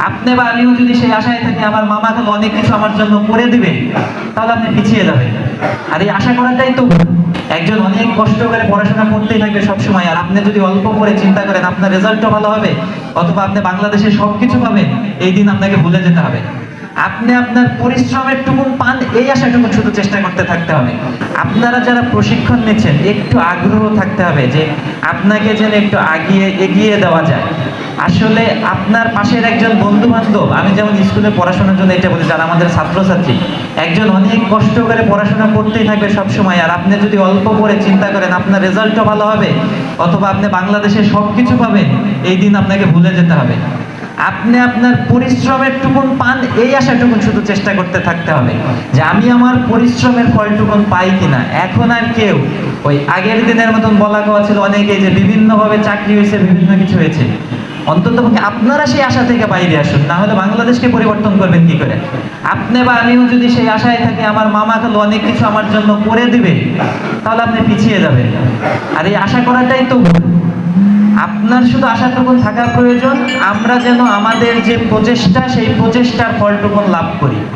আপনি বা আমিও যদি সেই আশায় থাকি আমার মামা খালু অনেক কিছু আমার জন্য করে দিবে, তাহলে আপনি পিছিয়ে যাবেন। আর এই আশা করাটাই তো একজন অনেক কষ্ট করে পড়াশোনা করতেই থাকবে সবসময়, আর আপনি যদি অল্প করে চিন্তা করেন আপনার রেজাল্টও ভালো হবে অথবা আপনি বাংলাদেশে সবকিছু পাবেন, এই দিন আপনাকে ভুলে যেতে হবে। আপনি আপনার পরিশ্রমের টুকুন পান, এই আশাটুকুন শুধু চেষ্টা করতে থাকতে হবে। আপনারা যারা প্রশিক্ষণ নিচ্ছেন একটু আগ্রহ থাকতে হবে যে আপনাকে যেন একটু এগিয়ে দেওয়া যায়। আসলে আপনার পাশের একজন বন্ধু বান্ধব, আমি যেমন স্কুলে পড়াশোনার জন্য এটা বলি, যারা আমাদের ছাত্রছাত্রী, একজন অনেক কষ্ট করে পড়াশোনা করতেই থাকবে সবসময়, আর আপনি যদি অল্প করে চিন্তা করেন আপনার রেজাল্টও ভালো হবে অথবা আপনি বাংলাদেশে সবকিছু পাবেন, এই দিন আপনাকে ভুলে যেতে হবে। আপনি আপনার পরিশ্রমের টুকুন পান, এই আশাটুকুন শুধু চেষ্টা করতে থাকতে হবে যে আমি আমার পরিশ্রমের ফলটুকুন পাই কিনা। এখন আর কেউ ওই আগের দিনের মতন বলা কথা ছিল অনেকে যে বিভিন্নভাবে চাকরি হয়েছে, বিভিন্ন কিছু হয়েছে, অন্তত আপনারা সেই আশা থেকে বাইরে আসুন, না হলে বাংলাদেশকে পরিবর্তন করবেন কি করে? আপনি বা আমিও যদি সেই আশায় থাকি আমার মামা খালু অনেক কিছু আমার জন্য করে দিবে, তাহলে আপনি পিছিয়ে যাবেন। আর এই আশা করাটাই তো ভুল। আপনার শুধু আশাটুকুন থাকা প্রয়োজন আমরা যেন আমাদের যে প্রচেষ্টা সেই প্রচেষ্টার ফলটুকুন লাভ করি।